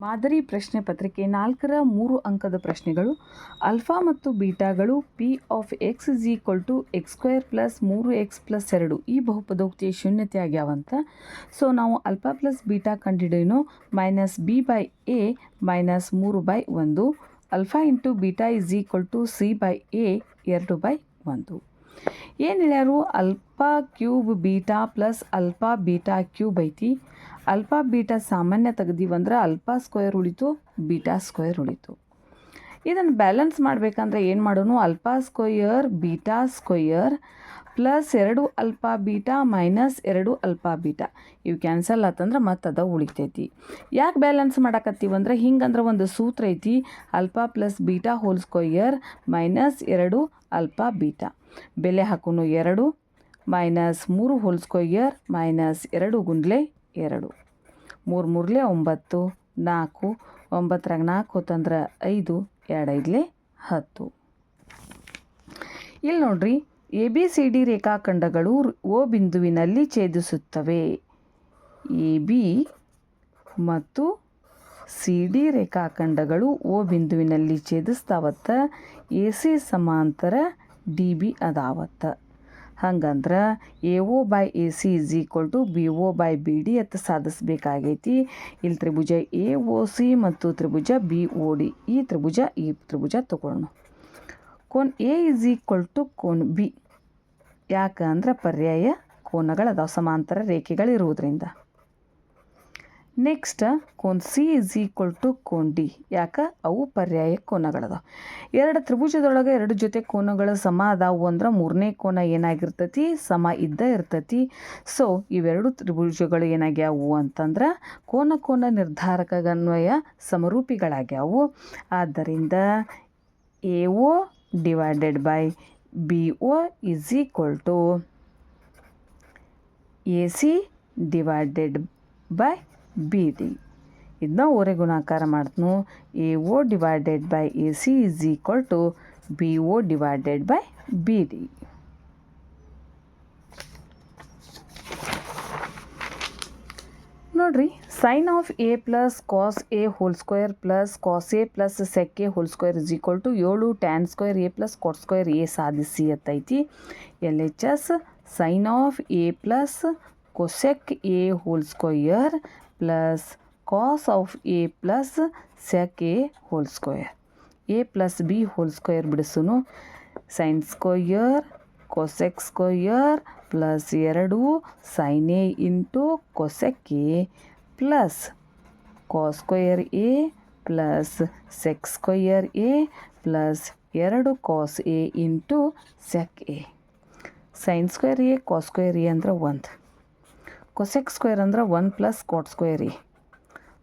ಮಾದರಿ ಪ್ರಶ್ನೆ ಪತ್ರಿಕೆ 4ರ 3 ಅಂಕದ ಪ್ರಶ್ನೆಗಳು. ಆಲ್ಫಾ ಮತ್ತು ಬೀಟಾಗಳು p of x is equal to x square plus 3x+2 ಈ ಬಹುಪದೋಕ್ತಿಯ ಶೂನ್ಯತೆ ಆಗ್ಯಾವಂತ. ಸೊ ನಾವು ಆಲ್ಫಾ ಪ್ಲಸ್ ಬೀಟಾ ಕಂಡುಹಿಡಿಯೋನು. -b/a - 3/1 alpha into beta is equal to c/a 2/1. ಏನು ಹೇಳ್ಯಾರು? Alpha cube beta plus alpha beta cube ಐತಿ. ಆಲ್ಫಾ ಬೀಟಾ ಸಾಮಾನ್ಯ ತೆಗ್ದೀವಂದ್ರೆ ಆಲ್ಫಾ ಸ್ಕ್ವೇರ್ ಉಳಿತು, ಬೀಟಾ ಸ್ಕ್ವೇರ್ ಉಳಿತು. ಇದನ್ನು ಬ್ಯಾಲೆನ್ಸ್ ಮಾಡಬೇಕಂದ್ರೆ ಏನು ಮಾಡೋನು? Alpha square beta square plus 2 alpha beta minus 2 alpha beta ಇವು ಕ್ಯಾನ್ಸಲ್ ಆತಂದ್ರೆ ಮತ್ತೆ ಅದ ಉಳಿತೈತಿ. ಯಾಕೆ ಬ್ಯಾಲೆನ್ಸ್ ಮಾಡಕತ್ತೀವಂದ್ರೆ ಹಿಂಗಂದ್ರೆ ಒಂದು ಸೂತ್ರ ಐತಿ. Alpha plus beta whole square minus 2 alpha beta ಬೆಲೆ ಹಾಕೋನು 2 ಮೈನಸ್ 3 ಹೋಲ್ ಸ್ಕ್ವಯರ್ ಮೈನಸ್ 2 ಗುಂಡ್ಲೆ 2 3 3 9 4 9ರಾಗ 4 ಹೋತಂದ್ರೆ 5 2 5 10. ಇಲ್ಲಿ ನೋಡ್ರಿ, ABCD ರೇಖಾಖಂಡಗಳು O ಬಿಂದುವಿನಲ್ಲಿ ಛೇದಿಸುತ್ತವೆ. AB ಮತ್ತು CD ರೇಖಾಖಂಡಗಳು O ಬಿಂದುವಿನಲ್ಲಿ ಛೇದಿಸ್ತಾವತ್ತ. AC ಸಮಾಂತರ DB ಅದಾವತ್ತ. ಹಂಗಂದ್ರೆ AO/AC is equal to BO/BD ಅಂತ ಸಾಧಿಸ್ಬೇಕಾಗೈತಿ. ಇಲ್ಲಿ ತ್ರಿಭುಜ AOC ಮತ್ತು ತ್ರಿಭುಜ BOD ಈ ತ್ರಿಭುಜ ತಗೊಳ್ಳೋಣ. ಕೋನ್ A ಇಸ್ ಈಕ್ವಲ್ ಟು ಕೋನ್ B. ಯಾಕಂದ್ರೆ ಪರ್ಯಾಯ ಕೋನಗಳದಾವ ಸಮಾಂತರ ರೇಖೆಗಳಿರುವುದರಿಂದ. ನೆಕ್ಸ್ಟ್ ಕೋನ್ C ಇಸ್ ಈಕ್ವಲ್ ಟು ಕೋನ್ D. ಯಾಕೆ? ಅವು ಪರ್ಯಾಯ ಕೋನಗಳದಾವ. ಎರಡು ತ್ರಿಭುಜದೊಳಗೆ 2 ಜೊತೆ ಕೋನಗಳು ಸಮ ಅದಾವು ಅಂದ್ರೆ ಮೂರನೇ ಕೋನ ಏನಾಗಿರ್ತೈತಿ? ಸಮ ಇದ್ದ ಇರ್ತೈತಿ. ಸೊ ಇವೆರಡು ತ್ರಿಭುಜಗಳು ಏನಾಗ್ಯಾವು ಅಂತಂದ್ರೆ ಕೋನ ನಿರ್ಧಾರಕಗನ್ವಯ ಸಮರೂಪಿಗಳಾಗ್ಯಾವು. ಆದ್ದರಿಂದ AO divided by BO is equal to AC divided by BD. ಇದನ್ನ ಓರೆ ಗುಣಾಕಾರ ಮಾಡ್ತನು. AO divided by AC is equal to BO divided by BD. ನೋಡ್ರಿ, sine of A plus cos A whole square plus cos A plus sec A whole square is equal to 7 tan square A plus cot square A ಸಾಧಿಸಿ ಅತ್ತೈತಿ. LHS sine of A plus cosec A whole square plus cos of A plus sec A whole square. A plus B whole square ಬಿಡಿಸುನು. Sine square cosec square plus 2 sine A into cosec A plus cos square A plus sec square A plus 2 cos A into sec A. Sine square A cos square A ಅಂದ್ರೆ 1. Cosec square ಅಂದ್ರೆ 1 plus cot square A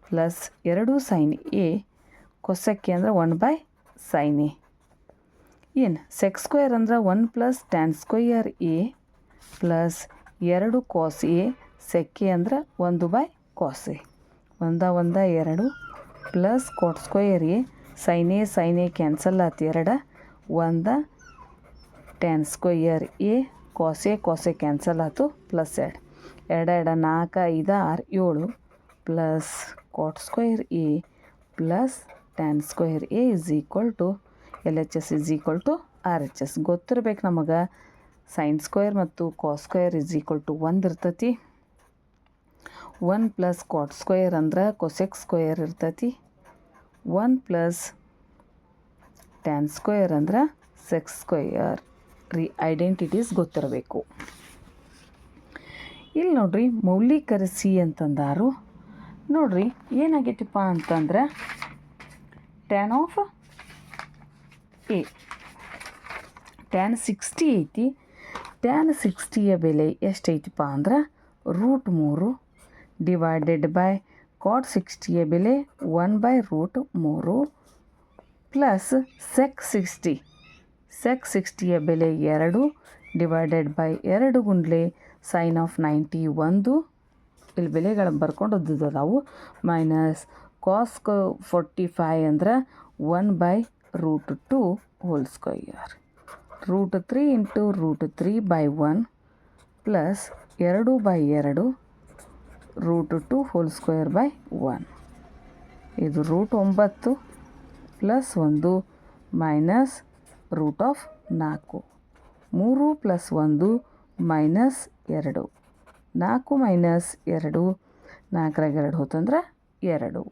plus 2 sine A. Cosec ಅಂದರೆ 1 by sine A. ಏನು sec square ಅಂದ್ರೆ 1 plus tan square A plus 2 cos A. Sec A ಅಂದ್ರೆ 1 by cos A. 1 2 plus cot square A. Sine A cancel ಆಯ್ತು 2 1 tan square A. Cos A cancel ಆಯ್ತು plus 2 2 4 5 6 7 plus cot square A plus tan square A is equal to LHS is equal to RHS. ಗೊತ್ತಿರ್ಬೇಕು ನಮಗೆ sine square ಮತ್ತು cos square is equal to 1 ಇರ್ತೈತಿ. 1 plus cot square ಅಂದ್ರೆ cosec square ಇರ್ತೈತಿ. 1 plus tan square ಅಂದ್ರೆ sec square. Identities ಗೊತ್ತಿರಬೇಕು. ಇಲ್ಲಿ ನೋಡ್ರಿ, ಮೌಲ್ಯೀಕರಿಸಿ ಅಂತಂದಾರು. ನೋಡ್ರಿ ಏನಾಗೈತಿಪ್ಪ ಅಂತಂದ್ರೆ ಟ್ಯಾನ್ ಆಫ್ A ಟ್ಯಾನ್ 60 ಐತಿ. ಟ್ಯಾನ್ 60ಯ ಬೆಲೆ ಎಷ್ಟೈತಿಪ್ಪ ಅಂದ್ರೆ √3 ಡಿವೈಡೆಡ್ ಬೈ ಕಾಟ್ 60ಯ ಬೆಲೆ 1/√3 ಪ್ಲಸ್ ಸೆಕ್ 60ಯ ಬೆಲೆ 2 ಡಿವೈಡೆಡ್ ಬೈ 2 ಗುಂಡ್ಲೆ ಸೈನ್ ಆಫ್ 90 1. ಇಲ್ಲಿ ಬೆಲೆಗಳು ಬರ್ಕೊಂಡದ್ದಾವು. ಮೈನಸ್ ಕಾಸ್ 45 ಅಂದ್ರೆ 1/√2 whole square. √3 into √3/1 plus 2/2 √2 whole square by 1. ಇದು √9 plus 1 minus √4. 3 plus 1 minus 2. 4 minus 2, 4 2 ಹೋತಂದ್ರೆ 2.